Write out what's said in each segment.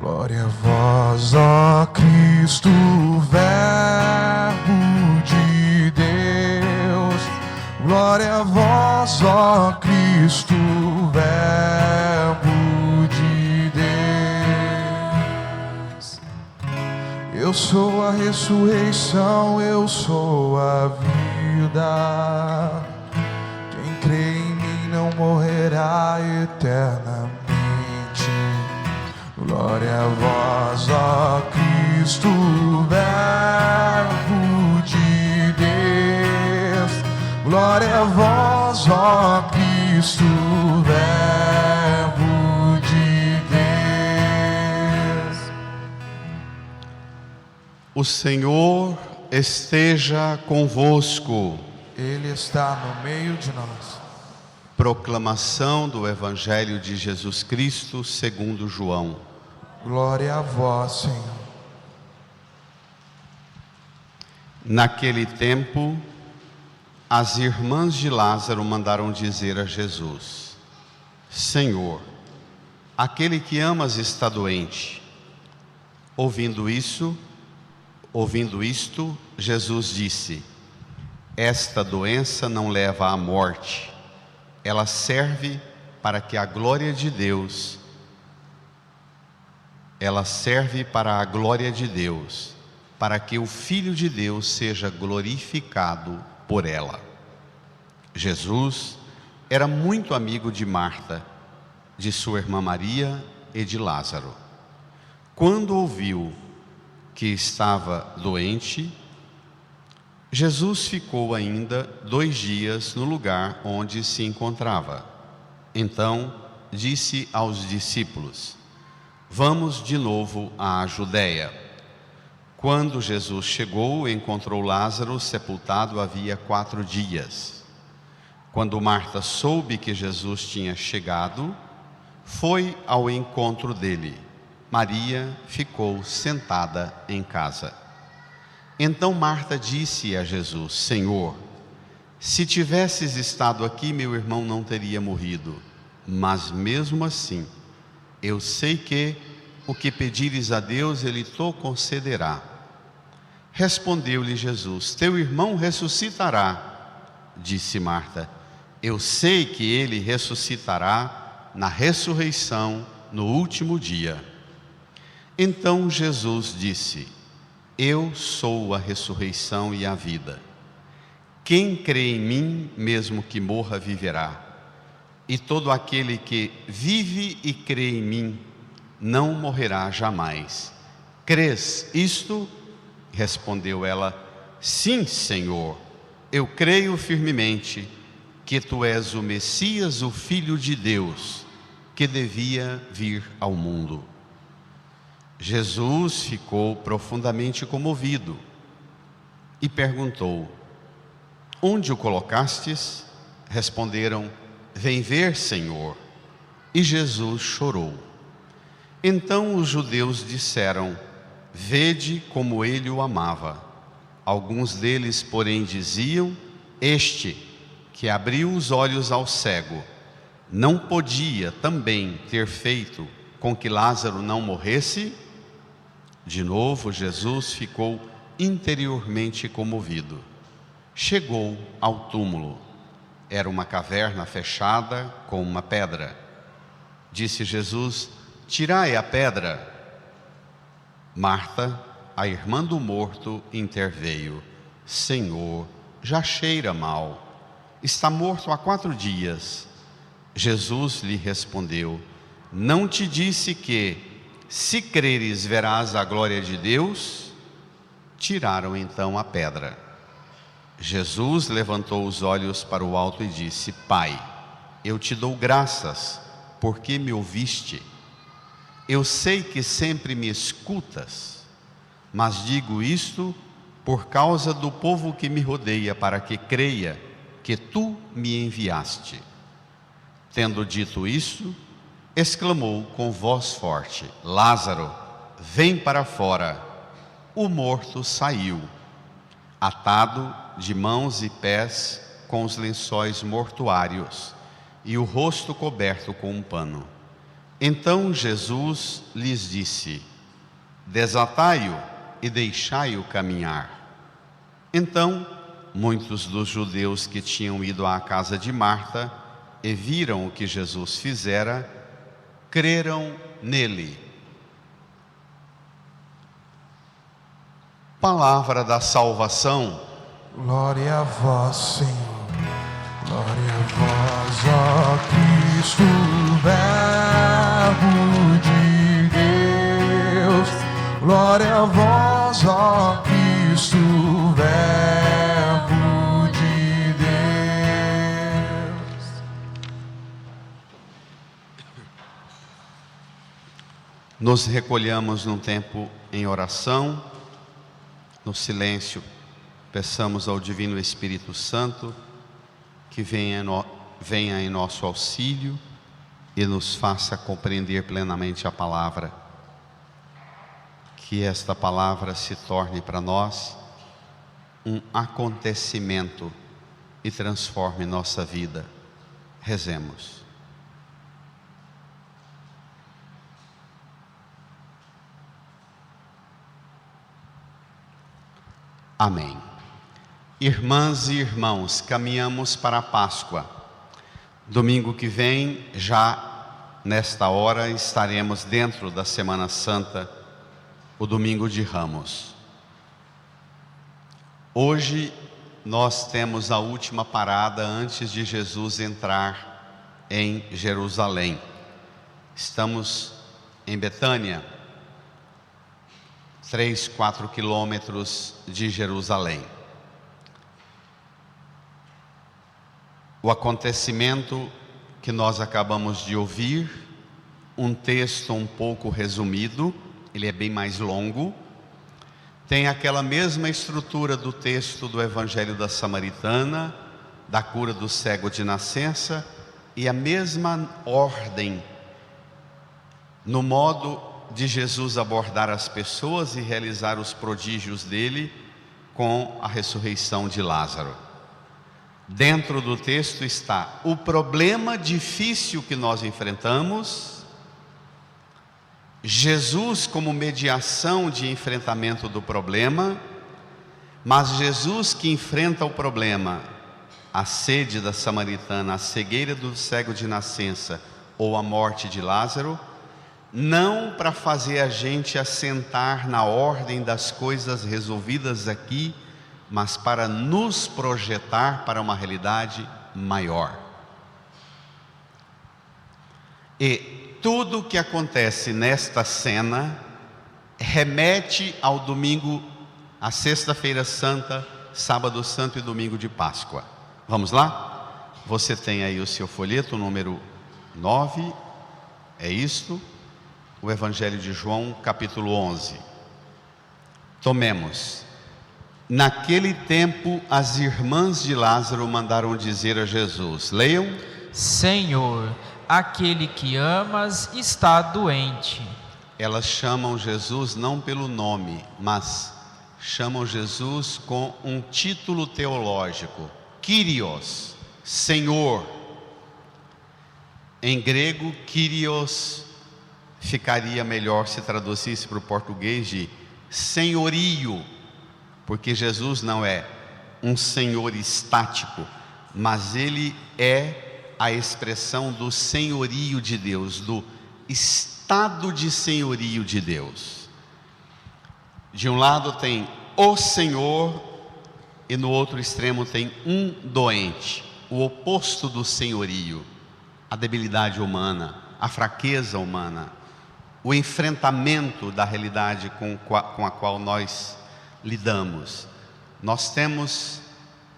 Glória a vós, ó Cristo, Verbo de Deus. Glória a vós, ó Cristo, Verbo de Deus. Eu sou a ressurreição, eu sou a vida. Quem crê em mim não morrerá eternamente. Glória a vós, ó Cristo, Verbo de Deus. Glória a vós, ó Cristo, Verbo de Deus. O Senhor esteja convosco. Ele está no meio de nós. Proclamação do Evangelho de Jesus Cristo segundo João. Glória a vós, Senhor. Naquele tempo, as irmãs de Lázaro mandaram dizer a Jesus: Senhor, aquele que amas está doente. Ouvindo isto, Jesus disse: Esta doença não leva à morte. Ela serve para que a glória de Deus, para que o Filho de Deus seja glorificado por ela. Jesus era muito amigo de Marta, de sua irmã Maria e de Lázaro. Quando ouviu que estava doente, Jesus ficou ainda 2 dias no lugar onde se encontrava. Então disse aos discípulos: Vamos de novo à Judeia. Quando Jesus chegou, encontrou Lázaro sepultado havia 4 dias. Quando Marta soube que Jesus tinha chegado, foi ao encontro dele. Maria ficou sentada em casa. Então Marta disse a Jesus: Senhor, se tivesses estado aqui, meu irmão não teria morrido. Mas mesmo assim, eu sei que o que pedires a Deus, Ele te concederá. Respondeu-lhe Jesus: Teu irmão ressuscitará. Disse Marta: Eu sei que ele ressuscitará na ressurreição no último dia. Então Jesus disse: Eu sou a ressurreição e a vida. Quem crê em mim, mesmo que morra, viverá. E todo aquele que vive e crê em mim, não morrerá jamais. Crês isto? Respondeu ela: Sim, Senhor. Eu creio firmemente que tu és o Messias, o Filho de Deus, que devia vir ao mundo. Jesus ficou profundamente comovido e perguntou: Onde o colocastes? Responderam: Vem ver, Senhor. E Jesus chorou. Então os judeus disseram: Vede como ele o amava. Alguns deles, porém, diziam: Este que abriu os olhos ao cego, não podia também ter feito com que Lázaro não morresse? De novo, Jesus ficou interiormente comovido. Chegou ao túmulo. Era uma caverna fechada com uma pedra. Disse Jesus: Tirai a pedra. Marta, a irmã do morto, interveio: Senhor, já cheira mal. Está morto há 4 dias. Jesus lhe respondeu: Não te disse que, se creres, verás a glória de Deus? Tiraram então a pedra. Jesus levantou os olhos para o alto e disse: Pai, eu te dou graças, porque me ouviste. Eu sei que sempre me escutas, mas digo isto por causa do povo que me rodeia, para que creia que tu me enviaste. Tendo dito isso, exclamou com voz forte: Lázaro, vem para fora. O morto saiu, atado de mãos e pés com os lençóis mortuários, e o rosto coberto com um pano. Então Jesus lhes disse: desatai-o e deixai-o caminhar. Então, muitos dos judeus que tinham ido à casa de Marta e viram o que Jesus fizera, creram nele. Palavra da salvação. Glória a vós, Senhor. Glória a vós, ó Cristo, Verbo de Deus. Glória a vós, ó Cristo, Verbo de Deus. Nos recolhamos num tempo em oração, no silêncio, peçamos ao Divino Espírito Santo que venha em nosso auxílio e nos faça compreender plenamente a palavra. Que esta palavra se torne para nós um acontecimento e transforme nossa vida. Rezemos. Amém. Irmãs e irmãos, caminhamos para a Páscoa. Domingo que vem, já nesta hora, estaremos dentro da Semana Santa, o Domingo de Ramos. Hoje nós temos a última parada antes de Jesus entrar em Jerusalém. Estamos em Betânia, 3-4 quilômetros de Jerusalém. O acontecimento que nós acabamos de ouvir, um texto um pouco resumido, ele é bem mais longo, tem aquela mesma estrutura do texto do Evangelho da Samaritana, da cura do cego de nascença, e a mesma ordem no modo de Jesus abordar as pessoas e realizar os prodígios dele com a ressurreição de Lázaro. Dentro do texto está o problema difícil que nós enfrentamos, Jesus como mediação de enfrentamento do problema, mas Jesus que enfrenta o problema, a sede da samaritana, a cegueira do cego de nascença ou a morte de Lázaro, não para fazer a gente assentar na ordem das coisas resolvidas aqui, mas para nos projetar para uma realidade maior. E tudo o que acontece nesta cena remete ao domingo, à sexta-feira santa, sábado santo e domingo de Páscoa. Vamos lá? Você tem aí o seu folheto, número 9, é isto, o Evangelho de João, capítulo 11. Tomemos. Naquele tempo, as irmãs de Lázaro mandaram dizer a Jesus, leiam: Senhor, aquele que amas está doente. Elas chamam Jesus não pelo nome, mas chamam Jesus com um título teológico, Kyrios, Senhor. Em grego, Kyrios ficaria melhor se traduzisse para o português de senhorio, porque Jesus não é um senhor estático, mas ele é a expressão do senhorio de Deus, do estado de senhorio de Deus. De um lado tem o Senhor e no outro extremo tem um doente, o oposto do senhorio, a debilidade humana, a fraqueza humana, o enfrentamento da realidade com a qual nós lidamos. Nós temos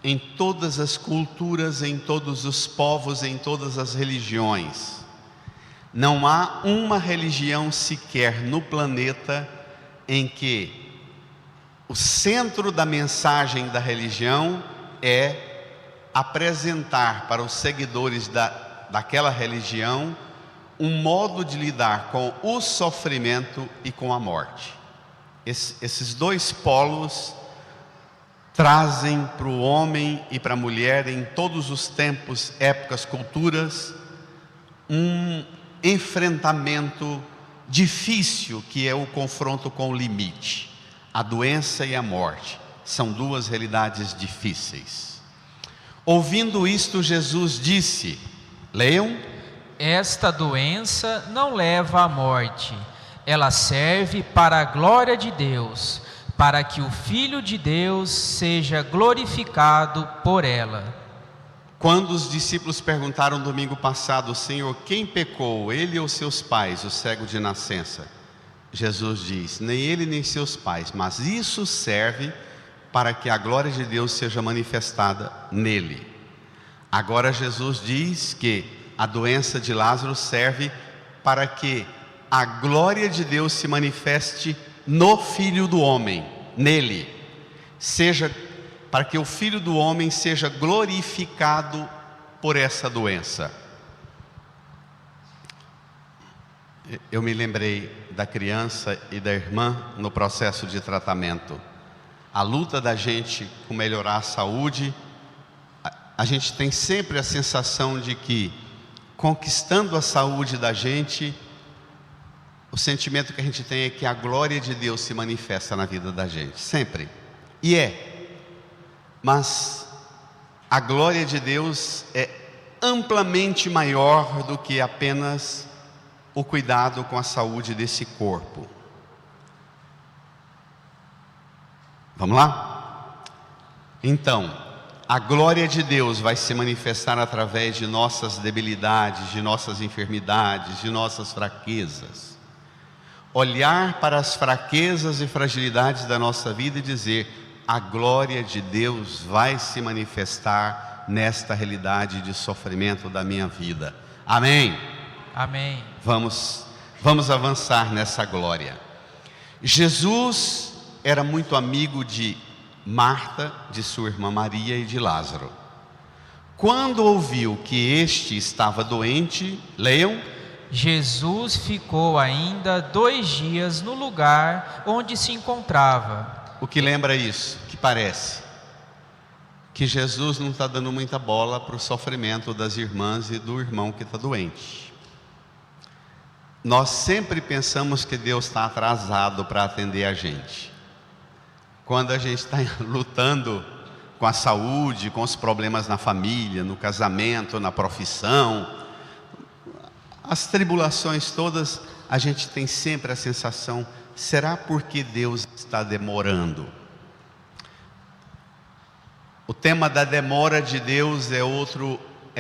em todas as culturas, em todos os povos, em todas as religiões, não há uma religião sequer no planeta em que o centro da mensagem da religião é apresentar para os seguidores daquela religião um modo de lidar com o sofrimento e com a morte. Esses dois polos trazem para o homem e para a mulher, em todos os tempos, épocas, culturas, um enfrentamento difícil que é o confronto com o limite. A doença e a morte são duas realidades difíceis. Ouvindo isto, Jesus disse, leiam: esta doença não leva à morte, ela serve para a glória de Deus, para que o Filho de Deus seja glorificado por ela. Quando os discípulos perguntaram domingo passado, Senhor, quem pecou, ele ou seus pais, o cego de nascença? Jesus diz, nem ele nem seus pais, mas isso serve para que a glória de Deus seja manifestada nele. Agora Jesus diz que a doença de Lázaro serve para que a glória de Deus se manifeste no Filho do Homem, nele, para que o Filho do Homem seja glorificado por essa doença. Eu me lembrei da criança e da irmã no processo de tratamento. A luta da gente com melhorar a saúde, a gente tem sempre a sensação de que, conquistando a saúde da gente, o sentimento que a gente tem é que a glória de Deus se manifesta na vida da gente, sempre. E mas a glória de Deus é amplamente maior do que apenas o cuidado com a saúde desse corpo. Vamos lá? Então, a glória de Deus vai se manifestar através de nossas debilidades, de nossas enfermidades, de nossas fraquezas. Olhar para as fraquezas e fragilidades da nossa vida e dizer, a glória de Deus vai se manifestar nesta realidade de sofrimento da minha vida. Amém? Amém. Vamos avançar nessa glória. Jesus era muito amigo de Marta, de sua irmã Maria e de Lázaro. Quando ouviu que este estava doente, leiam: Jesus ficou ainda 2 dias no lugar onde se encontrava. O que lembra isso? Que parece que Jesus não está dando muita bola para o sofrimento das irmãs e do irmão que está doente. Nós sempre pensamos que Deus está atrasado para atender a gente. Quando a gente está lutando com a saúde, com os problemas na família, no casamento, na profissão, as tribulações todas, a gente tem sempre a sensação, será porque Deus está demorando? O tema da demora de Deus é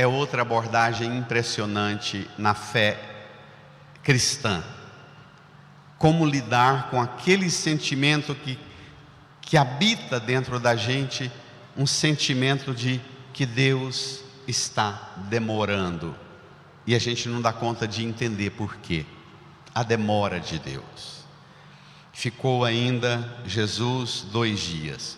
outra abordagem impressionante na fé cristã. Como lidar com aquele sentimento que habita dentro da gente, um sentimento de que Deus está demorando. E a gente não dá conta de entender por quê. A demora de Deus. Ficou ainda Jesus 2 dias.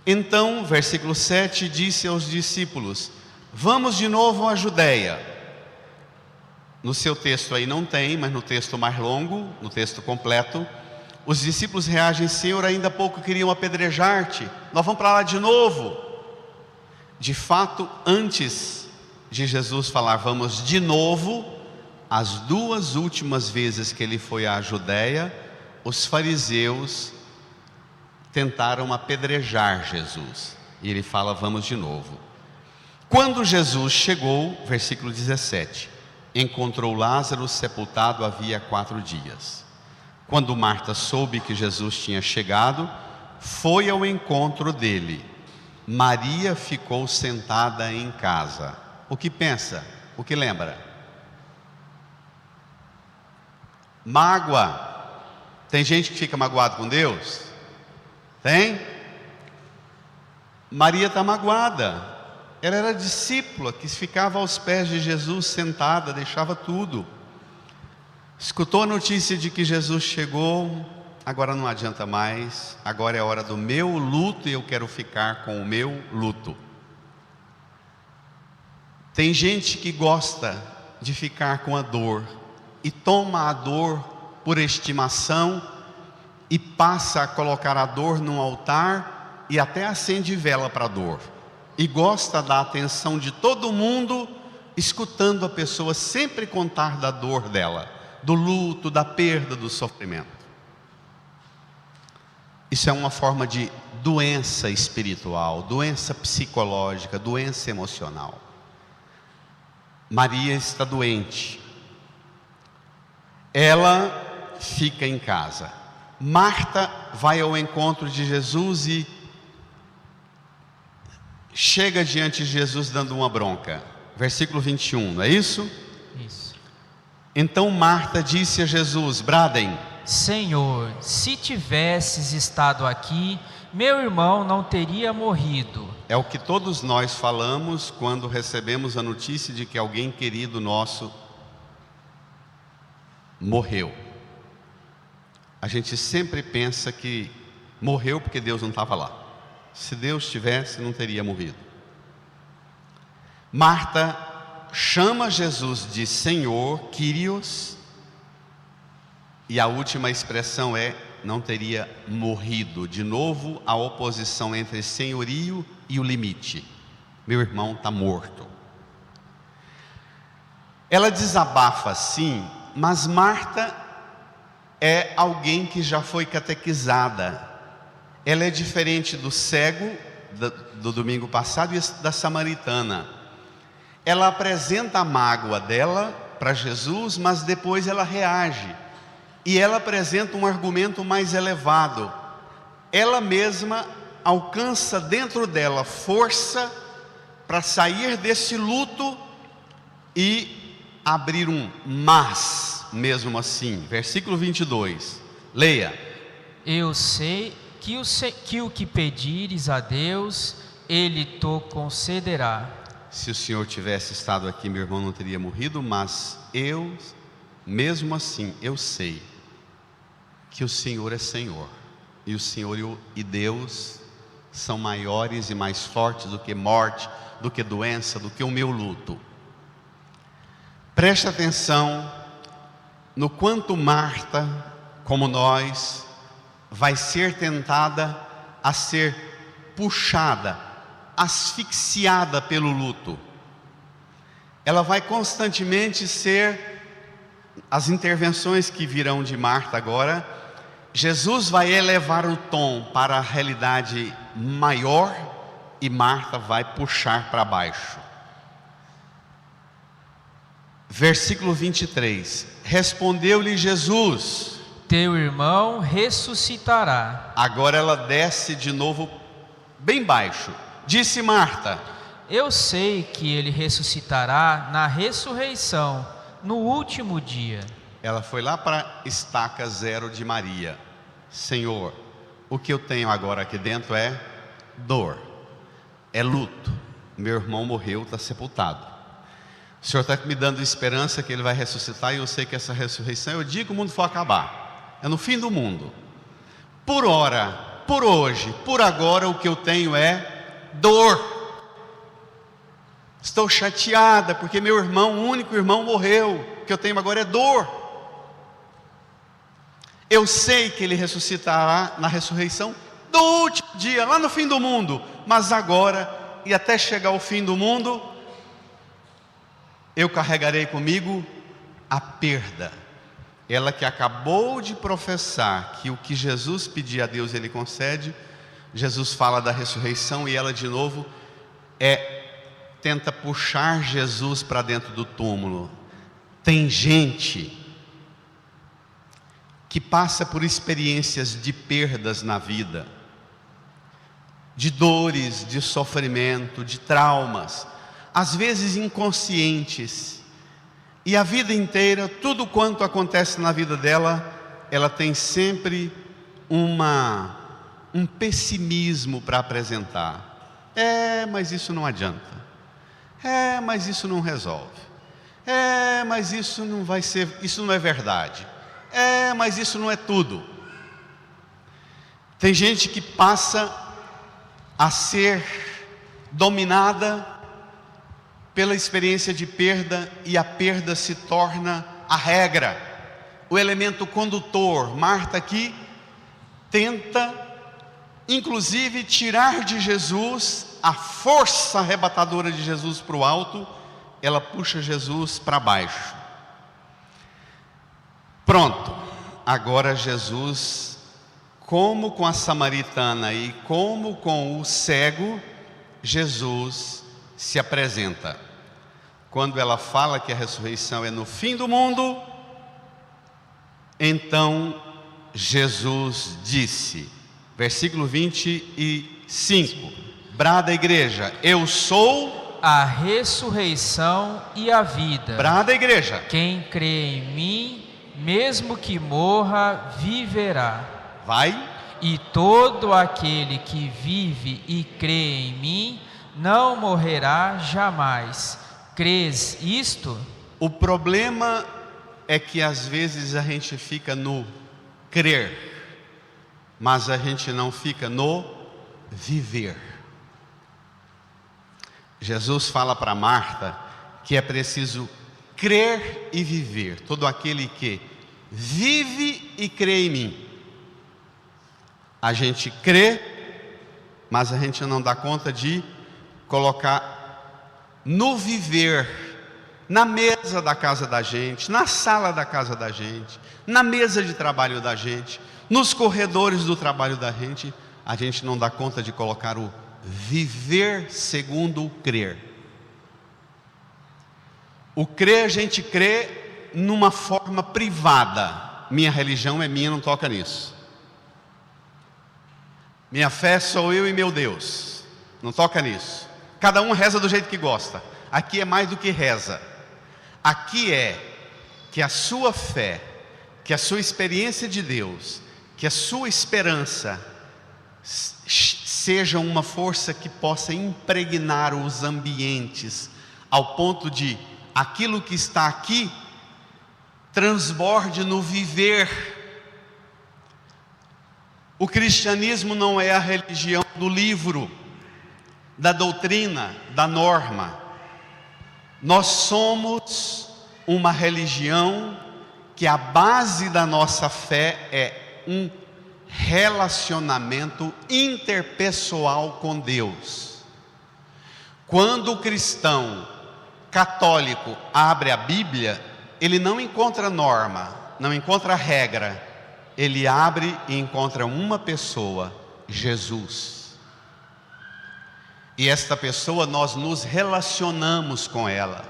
Então, versículo 7, disse aos discípulos, vamos de novo à Judeia. No seu texto aí não tem, mas no texto mais longo, no texto completo, os discípulos reagem, Senhor, ainda há pouco queriam apedrejar-te, nós vamos para lá de novo. De fato, antes de Jesus falar, vamos de novo, as 2 últimas vezes que ele foi à Judeia, os fariseus tentaram apedrejar Jesus. E ele fala, vamos de novo. Quando Jesus chegou, versículo 17, encontrou Lázaro sepultado havia 4 dias. Quando Marta soube que Jesus tinha chegado, foi ao encontro dele. Maria ficou sentada em casa. O que pensa? O que lembra? Mágoa. Tem gente que fica magoado com Deus? Tem? Maria está magoada. Ela era discípula que ficava aos pés de Jesus sentada, deixava tudo. Escutou a notícia de que Jesus chegou, agora não adianta mais, agora é a hora do meu luto e eu quero ficar com o meu luto. Tem gente que gosta de ficar com a dor e toma a dor por estimação e passa a colocar a dor num altar e até acende vela para a dor. E gosta da atenção de todo mundo escutando a pessoa sempre contar da dor dela, do luto, da perda, do sofrimento. Isso é uma forma de doença espiritual, doença psicológica, doença emocional. Maria está doente. Ela fica em casa. Marta vai ao encontro de Jesus e chega diante de Jesus dando uma bronca. Versículo 21, não é isso? Isso. Então Marta disse a Jesus: bradem. Senhor, se tivesses estado aqui, meu irmão não teria morrido. É o que todos nós falamos quando recebemos a notícia de que alguém querido nosso morreu. A gente sempre pensa que morreu porque Deus não estava lá. Se Deus tivesse, não teria morrido. Marta chama Jesus de Senhor, Kyrios, e a última expressão é: não teria morrido. De novo, a oposição entre senhorio e o limite. Meu irmão está morto. Ela desabafa sim, mas Marta é alguém que já foi catequizada. Ela é diferente do cego do domingo passado e da samaritana. Ela apresenta a mágoa dela para Jesus, mas depois ela reage. E ela apresenta um argumento mais elevado. Ela mesma alcança dentro dela força para sair desse luto e abrir um mas, mesmo assim. Versículo 22, leia. Eu sei que o que pedires a Deus, Ele te concederá. Se o Senhor tivesse estado aqui, meu irmão não teria morrido, mas eu, mesmo assim, eu sei que o Senhor é Senhor, e o Senhor e Deus são maiores e mais fortes do que morte, do que doença, do que o meu luto. Preste atenção no quanto Marta, como nós, vai ser tentada a ser puxada, asfixiada pelo luto. Ela vai constantemente ser, as intervenções que virão de Marta agora, Jesus vai elevar o tom para a realidade maior e Marta vai puxar para baixo. Versículo 23, respondeu-lhe Jesus: teu irmão ressuscitará. Agora ela desce de novo bem baixo. Disse Marta: eu sei que ele ressuscitará na ressurreição, no último dia. Ela foi lá para a estaca zero de Maria. Senhor, o que eu tenho agora aqui dentro é dor, é luto. Meu irmão morreu, está sepultado. O Senhor está me dando esperança que Ele vai ressuscitar, e eu sei que essa ressurreição é o dia que o mundo for acabar, é no fim do mundo. Por ora, por hoje, por agora, o que eu tenho é dor. Estou chateada porque meu irmão, o único irmão, morreu. O que eu tenho agora é dor. Eu sei que Ele ressuscitará na ressurreição do último dia, lá no fim do mundo. Mas agora, e até chegar ao fim do mundo, eu carregarei comigo a perda. Ela que acabou de professar que o que Jesus pedia a Deus Ele concede. Jesus fala da ressurreição e ela de novo tenta puxar Jesus para dentro do túmulo. Tem gente que passa por experiências de perdas na vida, de dores, de sofrimento, de traumas, às vezes inconscientes, e a vida inteira, tudo quanto acontece na vida dela, ela tem sempre um pessimismo para apresentar. Mas isso não adianta. Mas isso não resolve. Mas isso não vai ser, isso não é verdade. Mas isso não é tudo. Tem gente que passa a ser dominada pela experiência de perda, e a perda se torna a regra, o elemento condutor. Marta aqui tenta, inclusive, tirar de Jesus a força arrebatadora de Jesus para o alto, ela puxa Jesus para baixo. Pronto, agora Jesus, como com a samaritana e como com o cego, Jesus se apresenta. Quando ela fala que a ressurreição é no fim do mundo, então Jesus disse, versículo 25, brada a igreja, eu sou a ressurreição e a vida. Brada a igreja. Quem crê em mim, mesmo que morra, viverá. Vai. E todo aquele que vive e crê em mim, não morrerá jamais. Crês isto? O problema é que às vezes a gente fica no crer, mas a gente não fica no viver. Jesus fala para Marta que é preciso crer e viver. Todo aquele que vive e crê em mim. A gente crê, mas a gente não dá conta de colocar no viver, na mesa da casa da gente, na sala da casa da gente, na mesa de trabalho da gente, nos corredores do trabalho da gente. A gente não dá conta de colocar o viver segundo o crer. O crer, a gente crê numa forma privada. Minha religião é minha, não toca nisso. Minha fé sou eu e meu Deus, não toca nisso. Cada um reza do jeito que gosta. Aqui é mais do que reza. Aqui é que a sua fé, que a sua experiência de Deus, que a sua esperança seja uma força que possa impregnar os ambientes, ao ponto de aquilo que está aqui transborde no viver. O cristianismo não é a religião do livro, da doutrina, da norma. Nós somos uma religião que a base da nossa fé é um relacionamento interpessoal com Deus. Quando o cristão católico abre a Bíblia, ele não encontra norma, não encontra regra. Ele abre e encontra uma pessoa, Jesus. E esta pessoa, nós nos relacionamos com ela.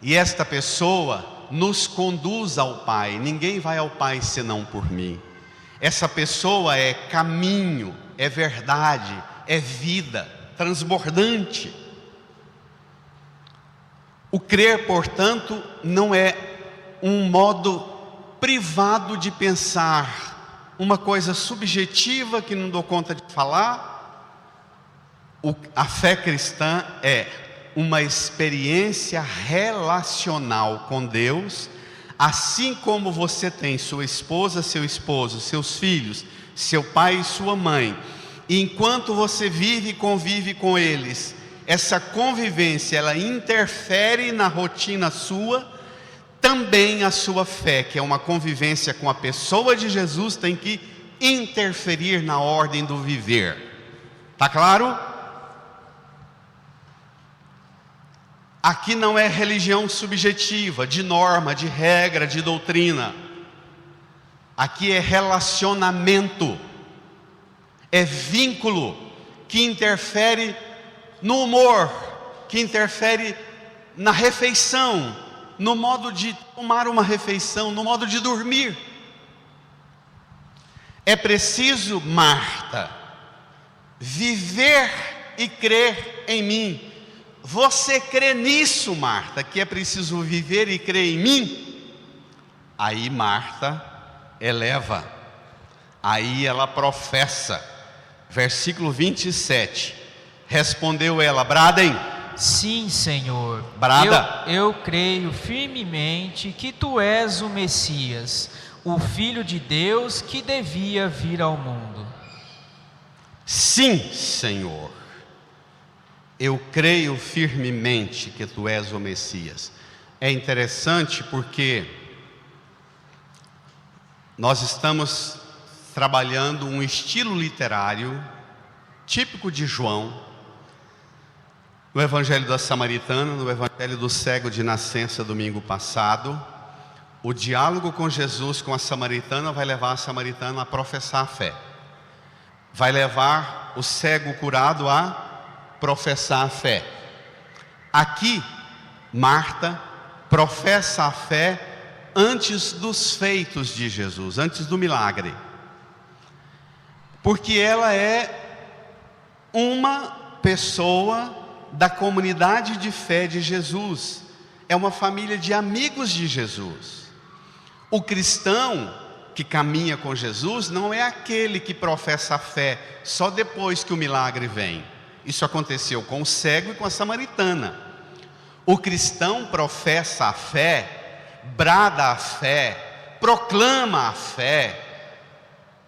E esta pessoa nos conduz ao Pai. Ninguém vai ao Pai senão por mim. Essa pessoa é caminho, é verdade, é vida, transbordante. O crer, portanto, não é um modo privado de pensar, uma coisa subjetiva que não dou conta de falar. A fé cristã é uma experiência relacional com Deus, assim como você tem sua esposa, seu esposo, seus filhos, seu pai e sua mãe, e enquanto você vive e convive com eles, essa convivência, ela interfere na rotina sua. Também a sua fé, que é uma convivência com a pessoa de Jesus, tem que interferir na ordem do viver. Está claro? Aqui não é religião subjetiva, de norma, de regra, de doutrina. Aqui é relacionamento, é vínculo que interfere no humor, que interfere na refeição, no modo de tomar uma refeição, no modo de dormir. É preciso, Marta, viver e crer em mim. Você crê nisso, Marta, que é preciso viver e crer em mim? Aí Marta eleva, aí ela professa. Versículo 27, respondeu ela, bradem. Sim, Senhor. Brada. Eu creio firmemente que Tu és o Messias, o Filho de Deus que devia vir ao mundo. Sim, Senhor. Eu creio firmemente que Tu és o Messias. É interessante porque nós estamos trabalhando um estilo literário típico de João, No Evangelho da Samaritana, no Evangelho do cego de nascença, domingo passado, o diálogo com Jesus com a samaritana vai levar a samaritana a professar a fé. Vai levar o cego curado a professar a fé. Aqui, Marta professa a fé antes dos feitos de Jesus, antes do milagre. Porque ela é uma pessoa da comunidade de fé de Jesus. É uma família de amigos de Jesus. O cristão que caminha com Jesus não é aquele que professa a fé só depois que o milagre vem. Isso aconteceu com o cego e com a samaritana. O cristão professa a fé, brada a fé, proclama a fé,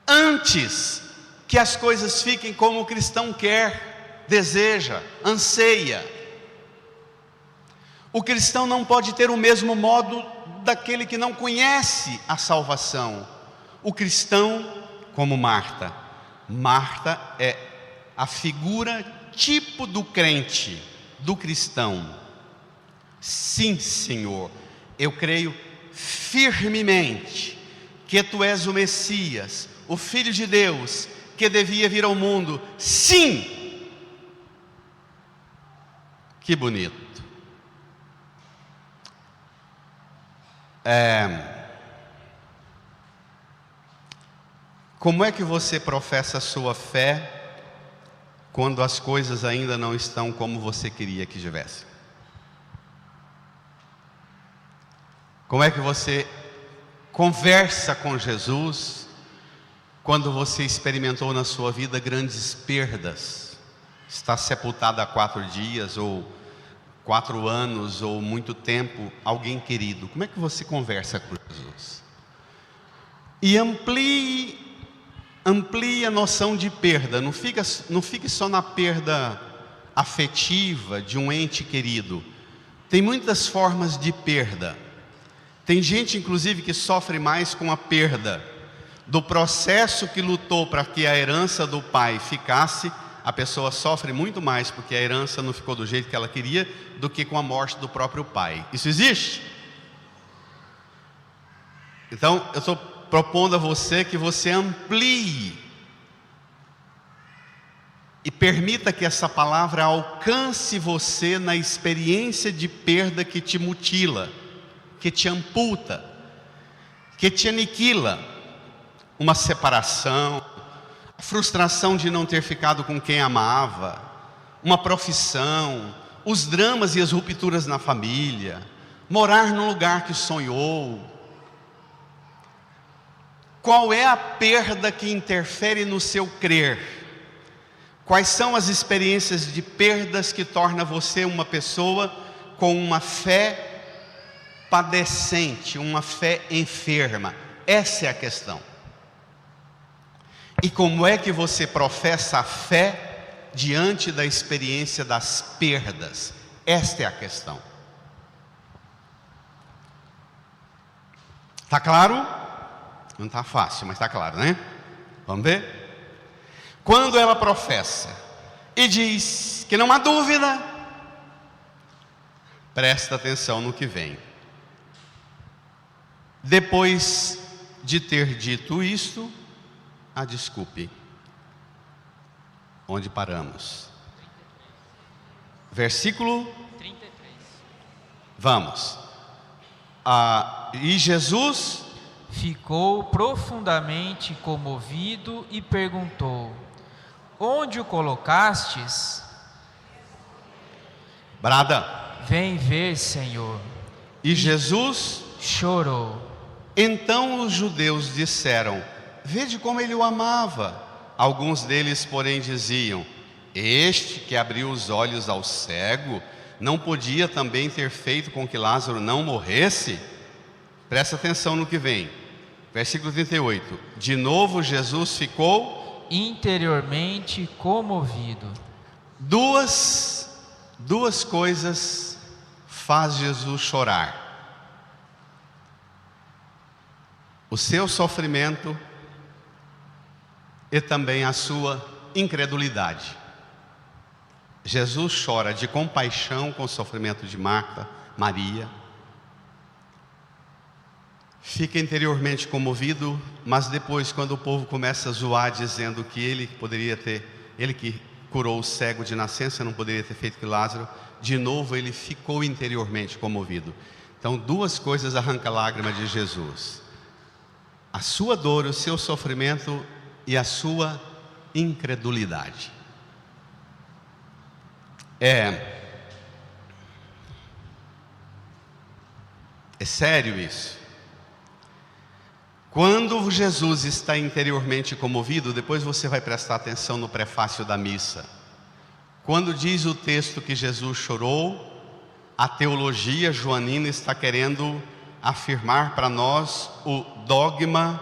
antes que as coisas fiquem como o cristão quer, deseja, anseia. O cristão não pode ter o mesmo modo daquele que não conhece a salvação. O cristão, como Marta. Marta é a figura tipo do crente, do cristão. Sim, Senhor, eu creio firmemente que Tu és o Messias, o Filho de Deus, que devia vir ao mundo. Sim! Que bonito. Como é que você professa a sua fé quando as coisas ainda não estão como você queria que estivesse? Como é que você conversa com Jesus quando você experimentou na sua vida grandes perdas? Está sepultado há 4 dias ou 4 anos ou muito tempo, alguém querido. Como é que você conversa com Jesus? E amplie a noção de perda. Não fique só na perda afetiva de um ente querido. Tem muitas formas de perda. Tem gente, inclusive, que sofre mais com a perda do processo que lutou para que a herança do pai ficasse. A pessoa sofre muito mais porque a herança não ficou do jeito que ela queria do que com a morte do próprio pai. Isso existe? Então, eu estou propondo a você que você amplie e permita que essa palavra alcance você na experiência de perda que te mutila, que te amputa, que te aniquila. Uma separação, a frustração de não ter ficado com quem amava, uma profissão, os dramas e as rupturas na família, morar num lugar que sonhou. Qual é a perda que interfere no seu crer? Quais são as experiências de perdas que torna você uma pessoa com uma fé padecente, uma fé enferma? Essa é a questão. E como é que você professa a fé diante da experiência das perdas? Esta é a questão. Está claro? Não está fácil, mas está claro, né? Vamos ver? Quando ela professa e diz que não há dúvida, presta atenção no que vem. Depois de ter dito isto, desculpe, onde paramos? Versículo 33. Vamos. E Jesus ficou profundamente comovido e perguntou: onde o colocastes? Brada. Vem ver, Senhor. E Jesus chorou. Então os judeus disseram: vede como ele o amava. Alguns deles, porém, diziam: este que abriu os olhos ao cego, não podia também ter feito com que Lázaro não morresse? Presta atenção no que vem. Versículo 38. De novo Jesus ficou interiormente comovido. Duas coisas faz Jesus chorar: o seu sofrimento e também a sua incredulidade. Jesus chora de compaixão com o sofrimento de Marta, Maria. Fica interiormente comovido, mas depois, quando o povo começa a zoar, dizendo que ele que curou o cego de nascença, não poderia ter feito que Lázaro, de novo ele ficou interiormente comovido. Então, duas coisas arrancam a lágrima de Jesus: a sua dor, o seu sofrimento e a sua incredulidade. É sério isso. Quando Jesus está interiormente comovido, depois você vai prestar atenção no prefácio da missa. Quando diz o texto que Jesus chorou, a teologia joanina está querendo afirmar para nós o dogma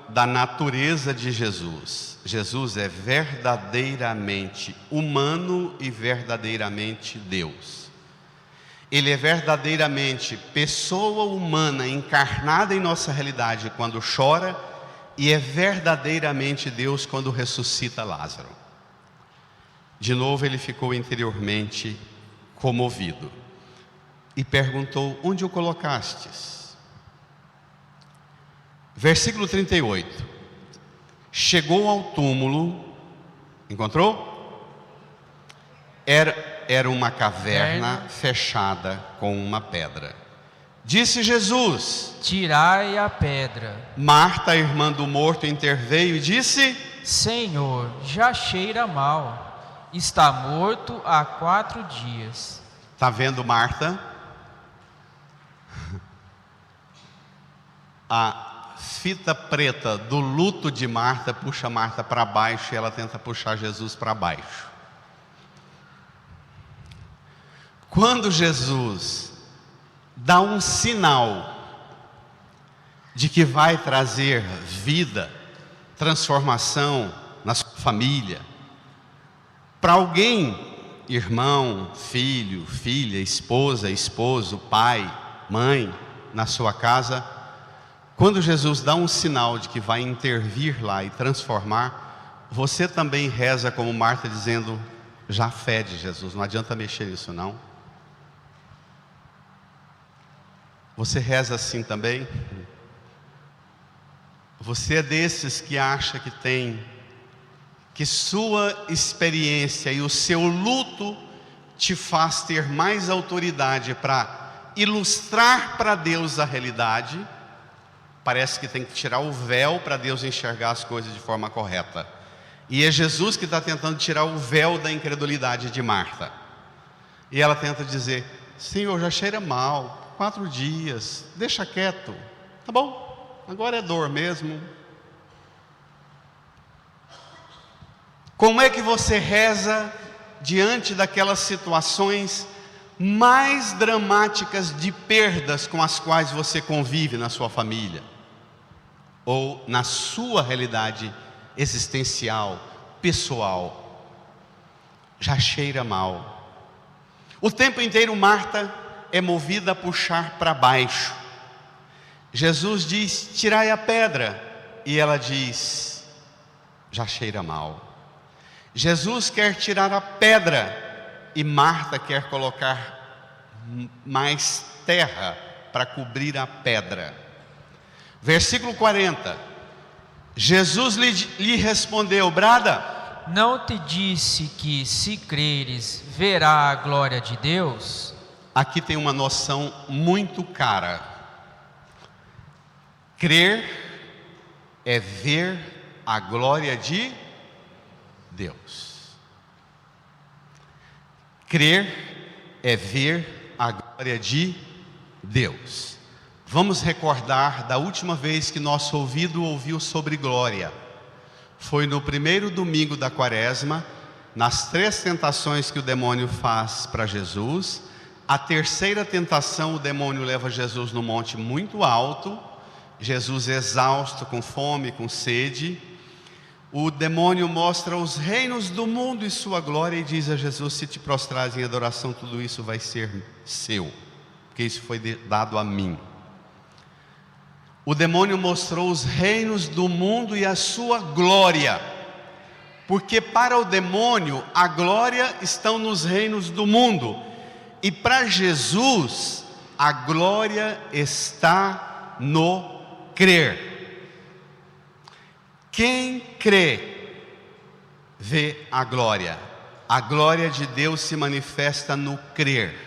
da natureza de Jesus. Jesus é verdadeiramente humano e verdadeiramente Deus. Ele é verdadeiramente pessoa humana encarnada em nossa realidade quando chora, e é verdadeiramente Deus quando ressuscita Lázaro. De novo ele ficou interiormente comovido e perguntou: onde o colocastes? Versículo 38. Chegou ao túmulo, encontrou? Era uma caverna fechada com uma pedra. Disse Jesus: tirai a pedra. Marta, a irmã do morto, interveio e disse: Senhor, já cheira mal, está morto há 4 dias. Está vendo, Marta? A fita preta do luto de Marta puxa Marta para baixo e ela tenta puxar Jesus para baixo. Quando Jesus dá um sinal de que vai trazer vida, transformação na sua família, para alguém, irmão, filho, filha, esposa, esposo, pai, mãe, na sua casa, quando Jesus dá um sinal de que vai intervir lá e transformar, você também reza como Marta, dizendo: já fede, Jesus, não adianta mexer nisso não. Você reza assim também? Você é desses que acha que sua experiência e o seu luto te faz ter mais autoridade para ilustrar para Deus a realidade? Parece que tem que tirar o véu para Deus enxergar as coisas de forma correta. E é Jesus que está tentando tirar o véu da incredulidade de Marta. E ela tenta dizer: Senhor, já cheira mal, 4 dias, deixa quieto, tá bom, agora é dor mesmo. Como é que você reza diante daquelas situações mais dramáticas de perdas com as quais você convive na sua família, ou na sua realidade existencial, pessoal? Já cheira mal. O tempo inteiro Marta é movida a puxar para baixo. Jesus diz: tirai a pedra, e ela diz: já cheira mal. Jesus quer tirar a pedra e Marta quer colocar mais terra para cobrir a pedra. Versículo 40. Jesus lhe respondeu: brada, não te disse que, se creres, verá a glória de Deus? Aqui tem uma noção muito cara. Crer é ver a glória de Deus. Crer é ver a glória de Deus. Vamos recordar da última vez que nosso ouvido ouviu sobre glória. Foi no primeiro domingo da Quaresma, nas 3 tentações que o demônio faz para Jesus. A terceira tentação, o demônio leva Jesus no monte muito alto. Jesus exausto, com fome, com sede. O demônio mostra os reinos do mundo e sua glória e diz a Jesus: se te prostrares em adoração, tudo isso vai ser seu, porque isso foi dado a mim. O demônio mostrou os reinos do mundo e a sua glória. Porque para o demônio a glória está nos reinos do mundo, e para Jesus a glória está no crer. Quem crê vê a glória. A glória de Deus se manifesta no crer.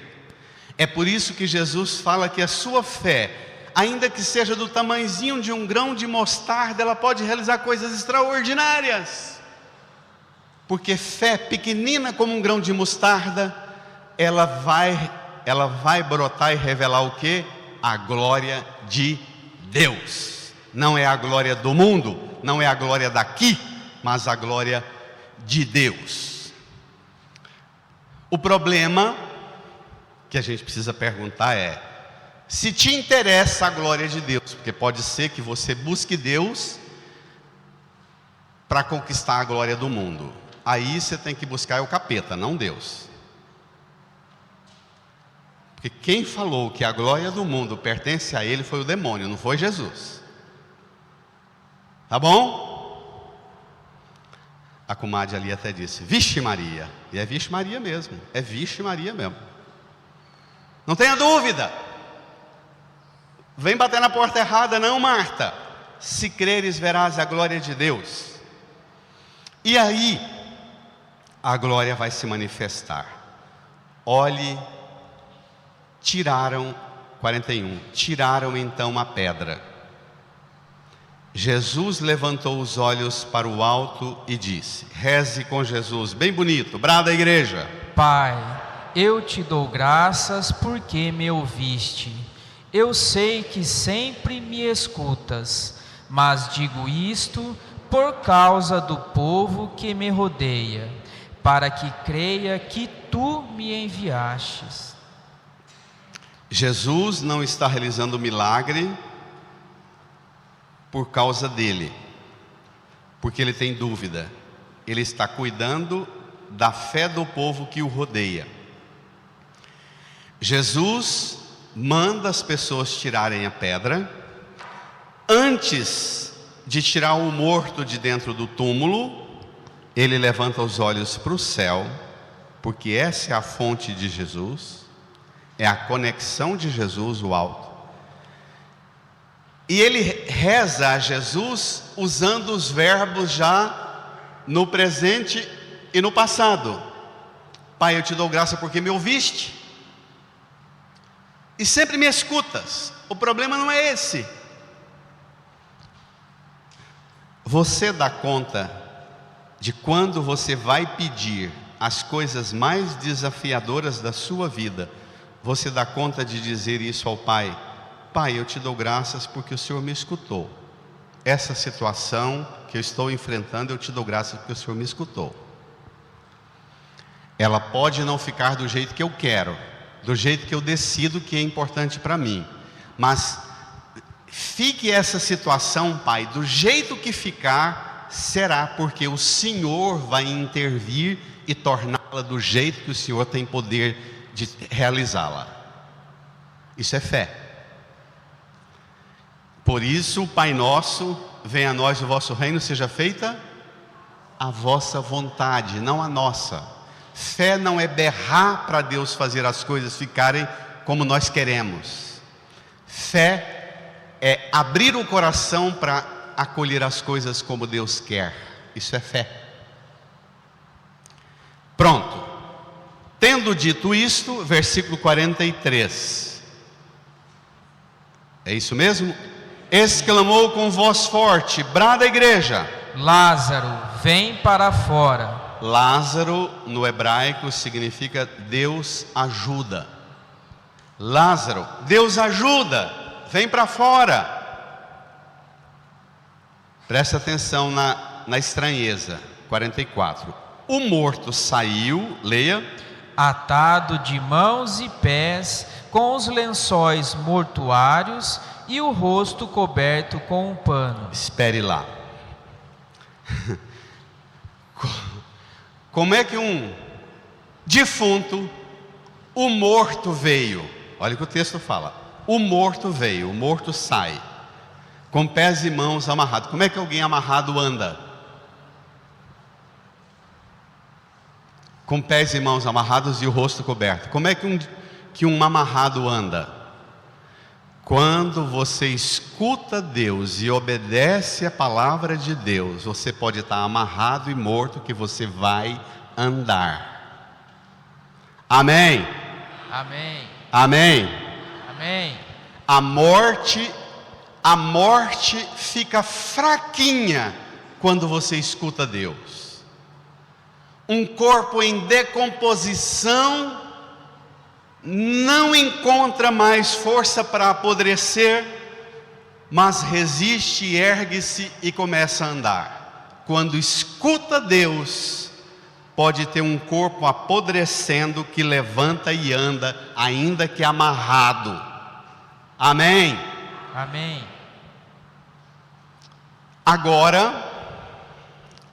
É por isso que Jesus fala que a sua fé, ainda que seja do tamanhozinho de um grão de mostarda, ela pode realizar coisas extraordinárias. Porque fé pequenina como um grão de mostarda, ela vai brotar e revelar o quê? A glória de Deus. Não é a glória do mundo, não é a glória daqui, mas a glória de Deus. O problema que a gente precisa perguntar é: se te interessa a glória de Deus, porque pode ser que você busque Deus para conquistar a glória do mundo. Aí você tem que buscar o capeta, não Deus. Porque quem falou que a glória do mundo pertence a ele foi o demônio, não foi Jesus. Tá bom? A comadre ali até disse: Vixe Maria. E é Vixe Maria mesmo, é Vixe Maria mesmo. Não tenha dúvida. Vem bater na porta errada não, Marta. Se creres verás a glória de Deus. E aí a glória vai se manifestar. Olhe, tiraram, 41, tiraram então a pedra. Jesus levantou os olhos para o alto e disse: reze com Jesus, bem bonito, brada a igreja. Pai, eu te dou graças porque me ouviste. Eu sei que sempre me escutas, mas digo isto por causa do povo que me rodeia, para que creia que tu me enviastes. Jesus não está realizando o milagre por causa dele, porque ele tem dúvida. Ele está cuidando da fé do povo que o rodeia. Jesus manda as pessoas tirarem a pedra. Antes de tirar o morto de dentro do túmulo, ele levanta os olhos para o céu, porque essa é a fonte de Jesus, é a conexão de Jesus, o alto. E ele reza a Jesus usando os verbos já no presente e no passado. Pai, eu te dou graça porque me ouviste e sempre me escutas. O problema não é esse. Você dá conta de quando você vai pedir as coisas mais desafiadoras da sua vida, você dá conta de dizer isso ao Pai: Pai, eu te dou graças porque o Senhor me escutou. Essa situação que eu estou enfrentando, eu te dou graças porque o Senhor me escutou. Ela pode não ficar do jeito que eu quero, do jeito que eu decido que é importante para mim, mas fique essa situação, Pai, do jeito que ficar, será porque o Senhor vai intervir e torná-la do jeito que o Senhor tem poder de realizá-la. Isso é fé. Por isso, o Pai Nosso: venha a nós o vosso reino, seja feita a vossa vontade, não a nossa. Fé não é berrar para Deus fazer as coisas ficarem como nós queremos. Fé é abrir o coração para acolher as coisas como Deus quer. Isso é fé. Pronto. Tendo dito isto, versículo 43. É isso mesmo? Exclamou com voz forte, brada a igreja: Lázaro, vem para fora. Lázaro no hebraico significa Deus ajuda. Lázaro, Deus ajuda, vem para fora. Presta atenção na estranheza. 44. O morto saiu, leia, atado de mãos e pés, com os lençóis mortuários e o rosto coberto com um pano. Espere lá. Como é que um defunto, o morto veio? Olha o que o texto fala. O morto veio, o morto sai, com pés e mãos amarrados. Como é que alguém amarrado anda? com pés e mãos amarrados e o rosto coberto. Como é que um amarrado anda? Quando você escuta Deus e obedece a palavra de Deus, você pode estar amarrado e morto, que você vai andar. Amém? Amém. Amém? Amém. A morte fica fraquinha quando você escuta Deus. Um corpo em decomposição não encontra mais força para apodrecer, mas resiste, ergue-se e começa a andar. Quando escuta Deus, pode ter um corpo apodrecendo que levanta e anda, ainda que amarrado. Amém? Amém. Agora,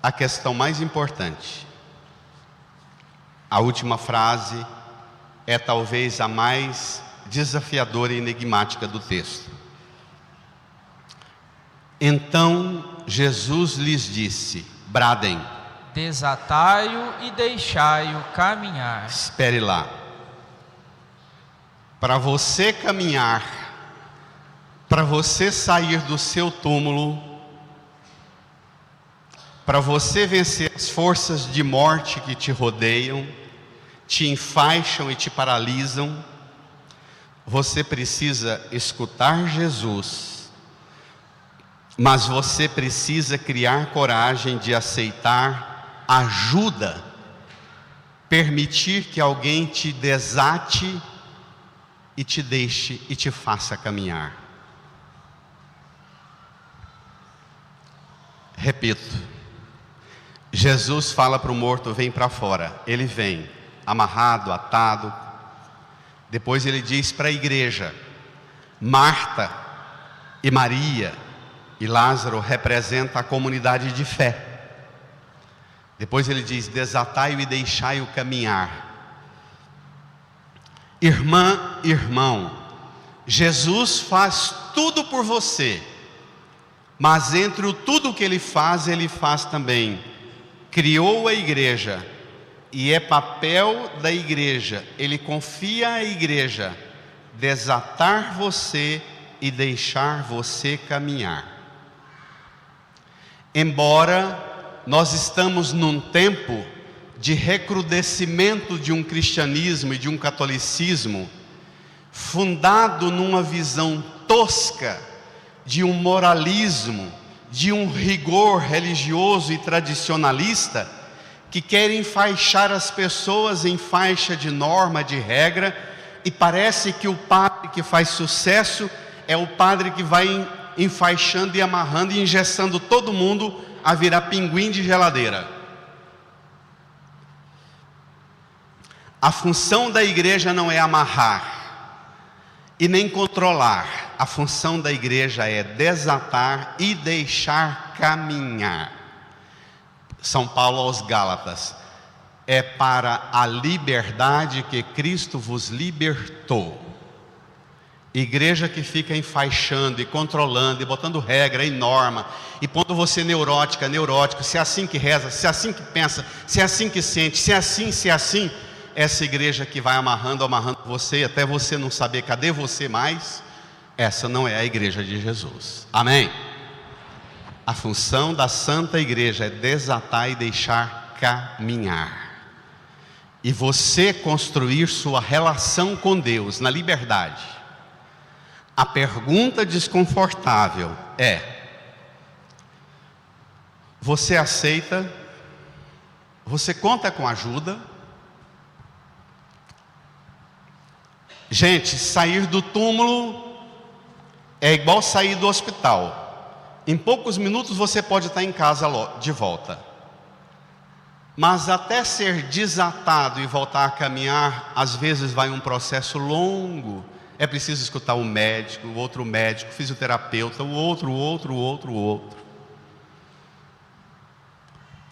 a questão mais importante. A última frase é talvez a mais desafiadora e enigmática do texto. Então Jesus lhes disse: bradem. Desatai-o e deixai-o caminhar. Espere lá. Para você caminhar, para você sair do seu túmulo, para você vencer as forças de morte que te rodeiam, te enfaixam e te paralisam, você precisa escutar Jesus, mas você precisa criar coragem de aceitar ajuda, permitir que alguém te desate e te deixe e te faça caminhar. Repito, Jesus fala para o morto: vem para fora. Ele vem, amarrado, atado. Depois ele diz para a igreja: Marta e Maria e Lázaro representam a comunidade de fé. Depois ele diz: desatai-o e deixai-o caminhar. Irmã, irmão, Jesus faz tudo por você, mas entre o tudo que ele faz também criou a igreja, e é papel da igreja, ele confia à igreja desatar você e deixar você caminhar. Embora nós estamos num tempo de recrudescimento de um cristianismo e de um catolicismo fundado numa visão tosca de um moralismo, de um rigor religioso e tradicionalista, que querem enfaixar as pessoas em faixa de norma, de regra, e parece que o padre que faz sucesso é o padre que vai enfaixando e amarrando e engessando todo mundo a virar pinguim de geladeira. A função da igreja não é amarrar e nem controlar. A função da igreja é desatar e deixar caminhar. São Paulo aos Gálatas: é para a liberdade que Cristo vos libertou. Igreja que fica enfaixando e controlando e botando regra e norma e pondo você neurótica, neurótico, se é assim que reza, se é assim que pensa, se é assim que sente, se é assim, essa igreja que vai amarrando você até você não saber cadê você mais, essa não é a igreja de Jesus. Amém? A função da Santa Igreja é desatar e deixar caminhar, e você construir sua relação com Deus na liberdade. A pergunta desconfortável é: você aceita? Você conta com ajuda? Gente, sair do túmulo é igual sair do hospital. Em poucos minutos você pode estar em casa de volta. Mas até ser desatado e voltar a caminhar, às vezes vai um processo longo. É preciso escutar um médico, o outro médico, fisioterapeuta, o outro.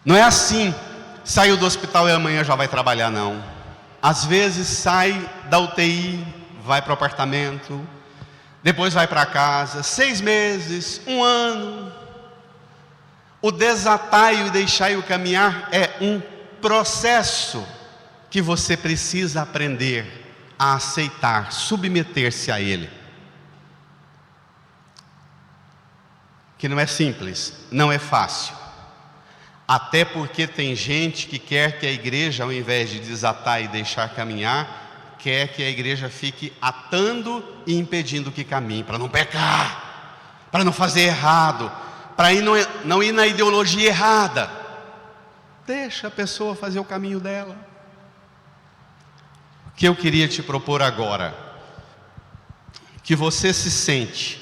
Não é assim, saiu do hospital e amanhã já vai trabalhar, não. Às vezes sai da UTI, vai para o apartamento, depois vai para casa, 6 meses, 1 ano. O desatar e o deixar e o caminhar é um processo, que você precisa aprender a aceitar, submeter-se a Ele. Que não é simples, não é fácil. Até porque tem gente que quer que a igreja, ao invés de desatar e deixar caminhar, quer que a igreja fique atando e impedindo que caminhe, para não pecar, para não fazer errado, para não ir na ideologia errada. Deixa a pessoa fazer o caminho dela. O que eu queria te propor agora, que você sente-se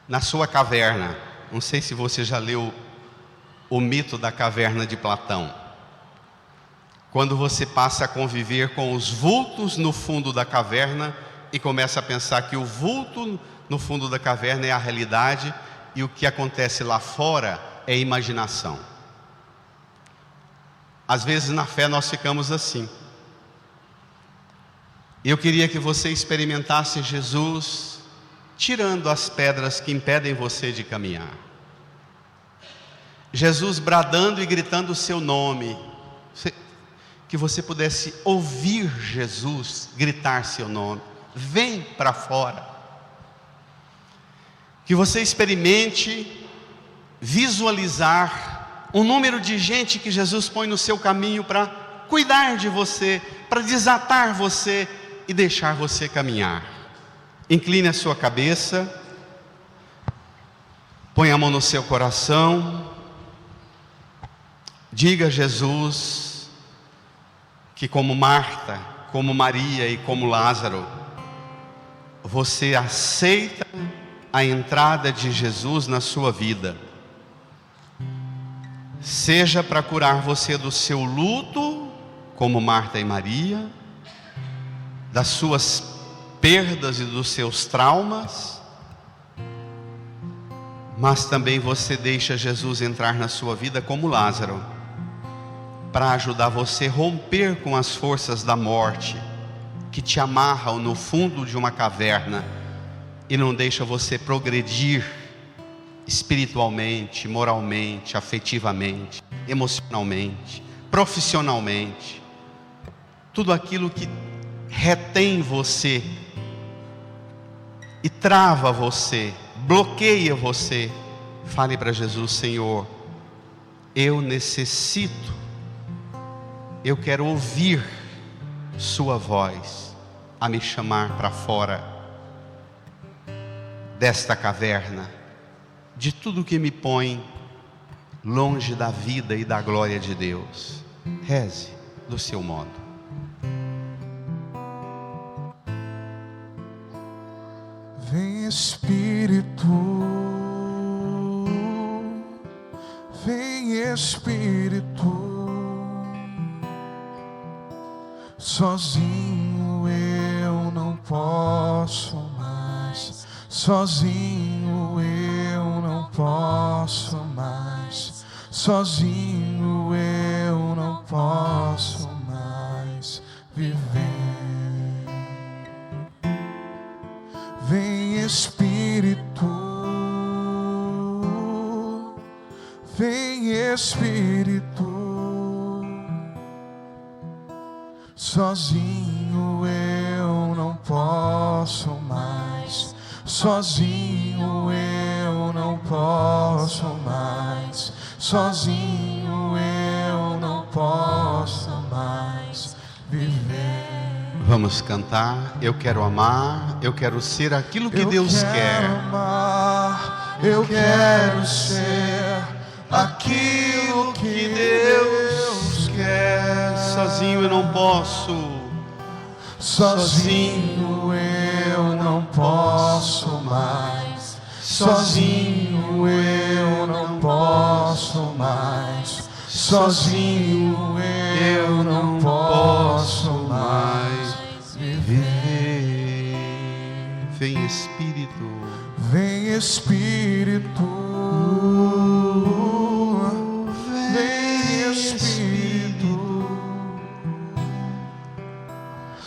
na sua caverna. Não sei se você já leu o mito da caverna de Platão. Quando você passa a conviver com os vultos no fundo da caverna e começa a pensar que o vulto no fundo da caverna é a realidade e o que acontece lá fora é imaginação. Às vezes na fé nós ficamos assim. Eu queria que você experimentasse Jesus tirando as pedras que impedem você de caminhar. Jesus bradando e gritando o seu nome. Que você pudesse ouvir Jesus gritar seu nome. Vem para fora. Que você experimente visualizar um número de gente que Jesus põe no seu caminho para cuidar de você, para desatar você e deixar você caminhar. Incline a sua cabeça, põe a mão no seu coração, diga a Jesus que, como Marta, como Maria e como Lázaro, você aceita a entrada de Jesus na sua vida, seja para curar você do seu luto, como Marta e Maria, das suas perdas e dos seus traumas, mas também você deixa Jesus entrar na sua vida como Lázaro, para ajudar você a romper com as forças da morte, que te amarram no fundo de uma caverna, e não deixa você progredir espiritualmente, moralmente, afetivamente, emocionalmente, profissionalmente. Tudo aquilo que retém você e trava você, bloqueia você, fale para Jesus: Senhor, eu necessito, eu quero ouvir sua voz a me chamar para fora desta caverna, de tudo que me põe longe da vida e da glória de Deus. Reze do seu modo. Vem Espírito, vem Espírito. Sozinho eu não posso mais, sozinho eu não posso mais, sozinho eu não posso mais viver. Vem Espírito, vem Espírito. Sozinho eu não posso mais, sozinho eu não posso mais, sozinho eu não posso mais viver. Vamos cantar. Eu quero amar, eu quero ser aquilo que Deus quer. Eu quero amar, eu quero ser aquilo que Deus quer. Sozinho eu não posso, sozinho eu não posso mais, sozinho eu não posso mais, sozinho eu não posso mais viver. Vem Espírito, vem Espírito, vem Espírito.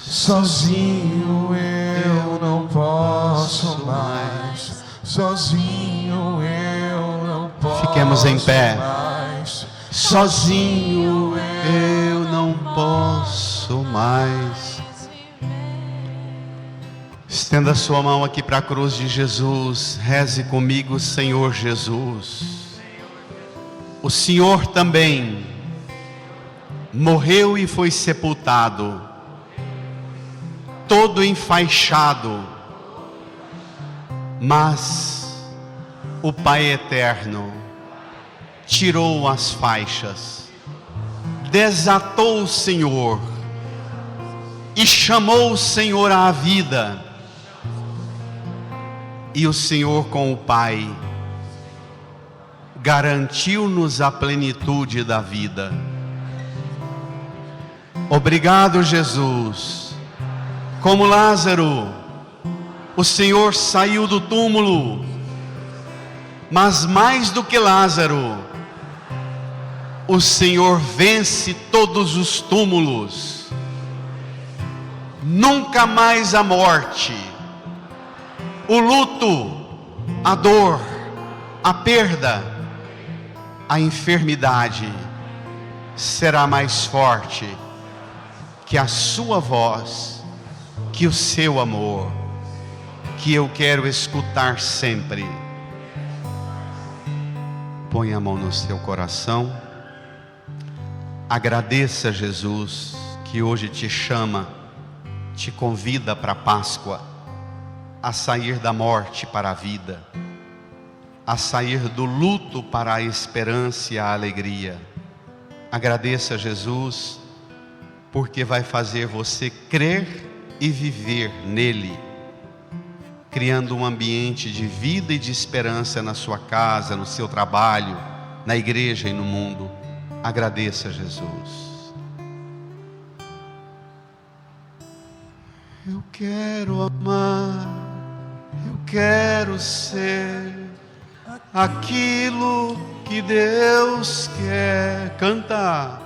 Sozinho eu não posso mais, sozinho eu não posso fiquemos em pé. mais. sozinho eu não posso mais. Estenda sua mão aqui para a cruz de Jesus, reze comigo, Senhor Jesus. O Senhor também morreu e foi sepultado, todo enfaixado, mas o Pai Eterno tirou as faixas, desatou o Senhor e chamou o Senhor à vida. E o Senhor com o Pai garantiu-nos a plenitude da vida. Obrigado, Jesus. Como Lázaro, o Senhor saiu do túmulo, mas mais do que Lázaro, o Senhor vence todos os túmulos. Nunca mais a morte, o luto, a dor, a perda, a enfermidade será mais forte que a sua voz, que o seu amor, que eu quero escutar sempre. Põe a mão no seu coração. Agradeça a Jesus que hoje te chama, te convida para a Páscoa, a sair da morte para a vida, a sair do luto para a esperança e a alegria. Agradeça a Jesus, porque vai fazer você crer e viver nele, criando um ambiente de vida e de esperança na sua casa, no seu trabalho, na igreja e no mundo. Agradeça a Jesus. Eu quero amar, eu quero ser aquilo que Deus quer. Canta.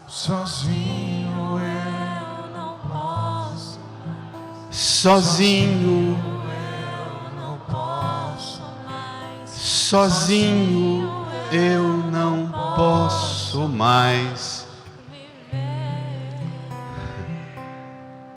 Sozinho eu não posso, Sozinho, eu não posso mais. sozinho eu não posso mais.